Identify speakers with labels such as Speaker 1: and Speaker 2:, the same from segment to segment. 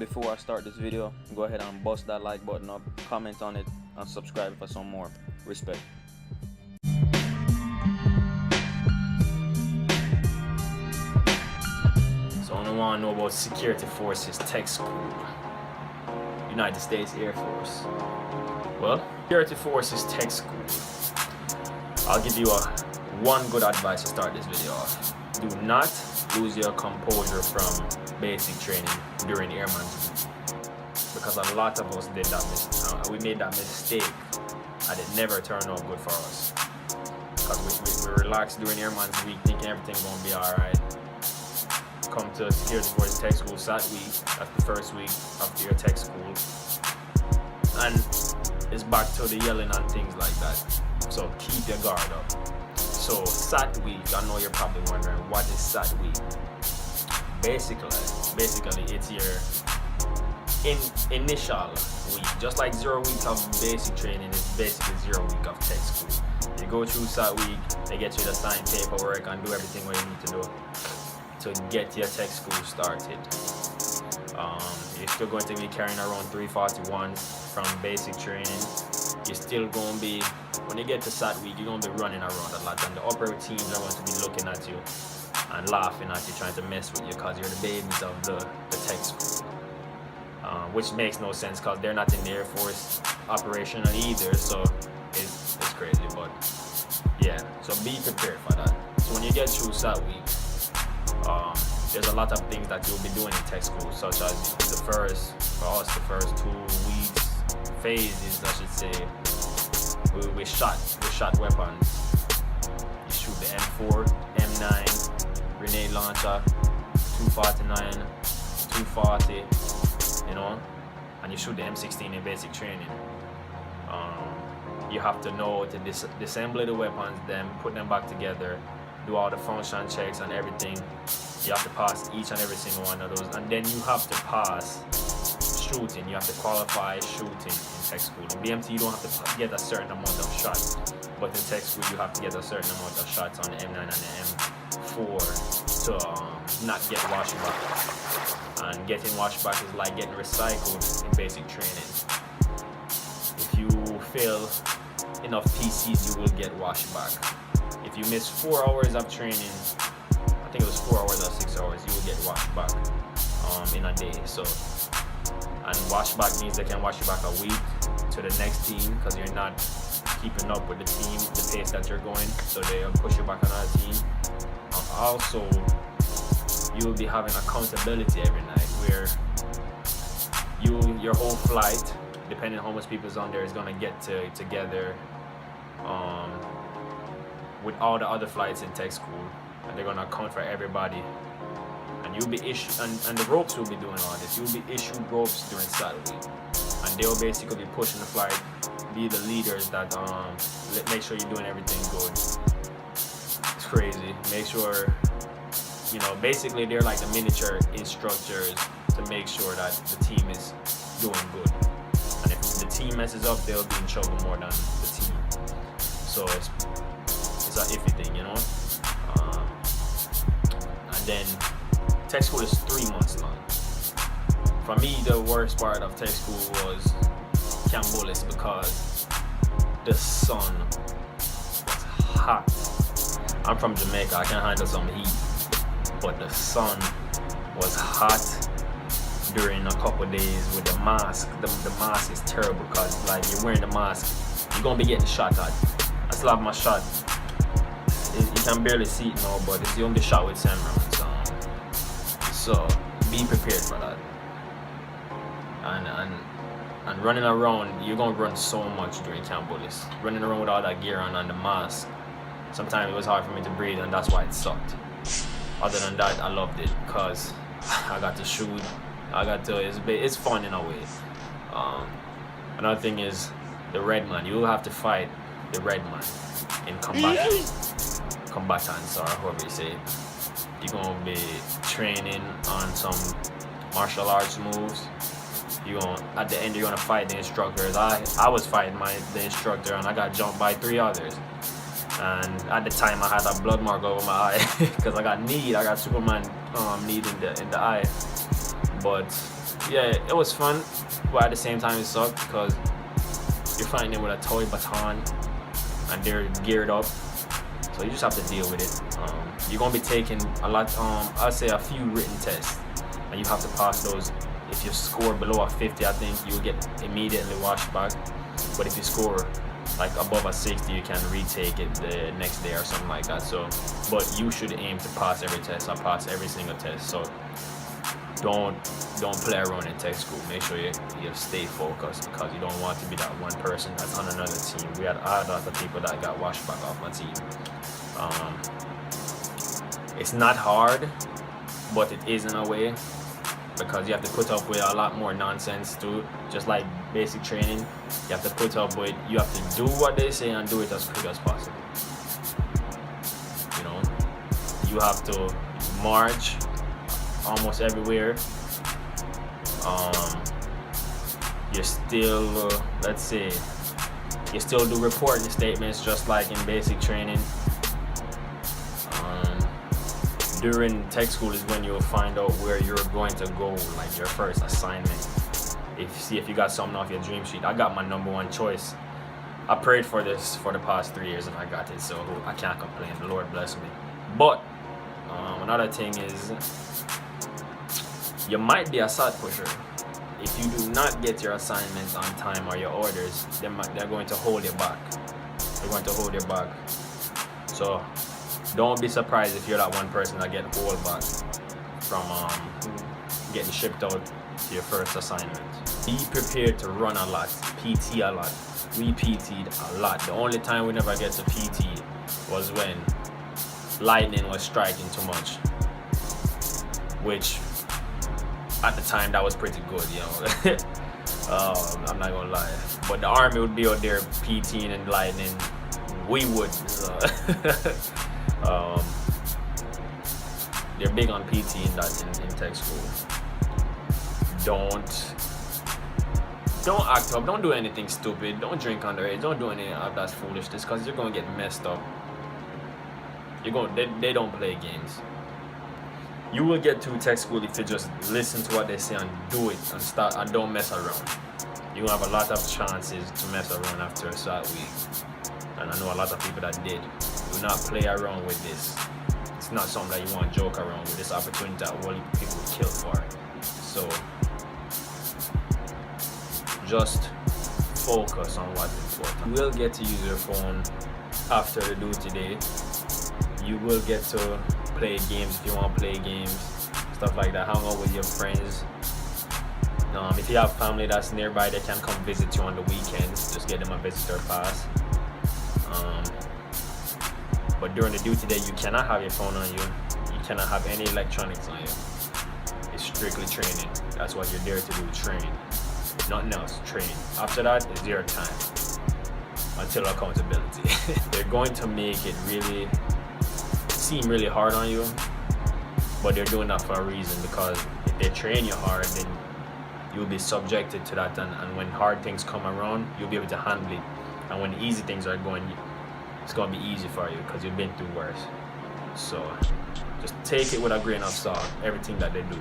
Speaker 1: before I start this video, go ahead and bust that like button up, comment on it, and subscribe for some more. Respect. So I want to know about Security Forces Tech School, United States Air Force. Well, Security Forces Tech School. I'll give you one good advice to start this video off. Do not lose your composure from basic training during Airman's Week, because a lot of us did that. We made that mistake, and it never turned out good for us. Because we relaxed during Airman's Week, thinking everything's gonna be all right. Come to Security Forces Tech School SAT week. That's the first week after your tech school, and it's back to the yelling and things like that. So keep your guard up. So SAT week, I know you're probably wondering, what is SAT week? Basically it's your initial week. Just like 0 weeks of basic training is basically 0 week of tech school. You go through SAT week, they get you to sign paperwork and do everything what you need to do to get your tech school started. You're still going to be carrying around 341s from basic training. You're still going to be, when you get to SAT week, you're going to be running around a lot, and the upper teams are going to be looking at you and laughing at you, trying to mess with you because you're the babies of the tech school. Which makes no sense because they're not in the Air Force operational either, so it's crazy. But yeah, so be prepared for that. So when you get through SAT week, there's a lot of things that you'll be doing in tech school, such as the first 2 weeks phases, I should say. We shot weapons. You shoot the M4, M9, grenade launcher, 249, 240, you know, and you shoot the M16 in basic training. You have to know to disassemble the weapons, then put them back together, do all the function checks and everything. You have to pass each and every single one of those, and then you have to pass shooting. You have to qualify shooting in tech school. In BMT, you don't have to get a certain amount of shots, but in tech school, you have to get a certain amount of shots on the M9 and the M4 to not get washback. And getting washback is like getting recycled in basic training. If you fail enough PCs, you will get washback. If you miss 4 hours of training, I think it was 4 hours or 6 hours, you will get washback in a day. So, and washback means they can wash you back a week to the next team because you're not keeping up with the team, the pace that you're going, so they'll push you back on another team. Also, you will be having accountability every night where your whole flight, depending on how much people's on there, is going to get together with all the other flights in tech school, and they're going to account for everybody. And you'll be issued, and the ropes will be doing all this. You'll be issued ropes during SAT week, and they'll basically be pushing the flight, be the leaders that make sure you're doing everything good. It's crazy. Make sure, you know, basically they're like the miniature instructors to make sure that the team is doing good. And if the team messes up, they'll be in trouble more than the team. So it's an iffy thing, you know. And then tech school is 3 months long. For me, the worst part of tech school was Camp Bullis because the sun was hot. I'm from Jamaica, I can handle some heat, but the sun was hot during a couple days with the mask. The mask is terrible because like you're wearing the mask, you're gonna be getting shot at. I still have my shot. You can barely see it now, but it's the only shot with 10 rounds. So be prepared for that. And running around, you're gonna run so much during Camp Bullis. Running around with all that gear on and the mask. Sometimes it was hard for me to breathe, and that's why it sucked. Other than that, I loved it because I got to shoot. It's fun in a way. Another thing is the red man. You will have to fight the red man in combatants, or however you say it. You're gonna be training on some martial arts moves. At the end, you're gonna fight the instructors. I was fighting the instructor, and I got jumped by 3 others. And at the time, I had a blood mark over my eye because I got Superman kneed in the eye. But yeah, it was fun, but at the same time it sucked because you're fighting them with a toy baton and they're geared up, so you just have to deal with it. You're gonna be taking a lot, I'd say a few written tests, and you have to pass those. If you score below a 50, I think you'll get immediately washed back, but if you score like above a 60, you can retake it the next day or something like that. So, but you should aim to pass every test. I pass every single test, so don't play around in tech school. Make sure you stay focused, because you don't want to be that one person that's on another team. I had a lot of people that got washed back off my team. It's not hard, but it is in a way, because you have to put up with a lot more nonsense too. Just like basic training, you have to put up with, you have to do what they say and do it as quick as possible. You know, you have to march almost everywhere. You still, let's say, you still do reporting statements just like in basic training. During tech school is when you'll find out where you're going to go, like your first assignment. If you got something off your dream sheet. I got my number one choice. I prayed for this for the past 3 years and I got it, so I can't complain. The Lord bless me. But another thing is, you might be a side pusher. If you do not get your assignments on time or your orders, they're going to hold you back. They're going to hold you back. So don't be surprised if you're that one person that get hold back from getting shipped out to your first assignment. Be prepared to run a lot, PT a lot. We PT'd a lot. The only time we never get to PT was when lightning was striking too much, which at the time that was pretty good, you know. I'm not gonna lie, but the army would be out there PTing and lightning. We wouldn't. So. They're big on PT in tech school. Don't act up. Don't do anything stupid. Don't drink underage. Don't do any of that foolishness, because you're gonna get messed up. They don't play games. You will get to tech school if you just listen to what they say and do it and don't mess around. You have a lot of chances to mess around after a short week. And I know a lot of people that did. Do not play around with this. It's not something that you want to joke around with. This opportunity that all people will kill for. So just focus on what's important. You will get to use your phone after the duty day. You will get to play games if you want to play games, stuff like that. Hang out with your friends. If you have family that's nearby, they can come visit you on the weekends. Just get them a visitor pass. But during the duty day, you cannot have your phone on you. You cannot have any electronics on you. It's strictly training. That's what you're there to do, train. Nothing else, train. After that, it's your time. Until accountability. They're going to make it seem really hard on you, but they're doing that for a reason, because if they train you hard, then you'll be subjected to that, and when hard things come around, you'll be able to handle it, and when easy things are going, it's going to be easy for you because you've been through worse. So just take it with a grain of salt, everything that they do.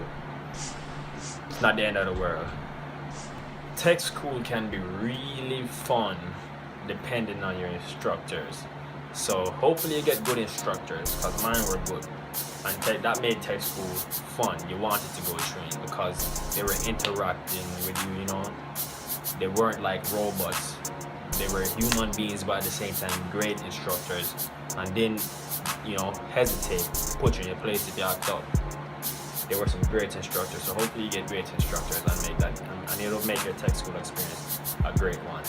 Speaker 1: It's not the end of the world. Tech school can be really fun depending on your instructors. So hopefully you get good instructors, because mine were good, and that made tech school fun. You wanted to go train because they were interacting with you, you know. They weren't like robots. They were human beings, but at the same time great instructors, and didn't, hesitate, put you in your place if you act up. There were some great instructors, so hopefully you get great instructors and it'll make your tech school experience a great one.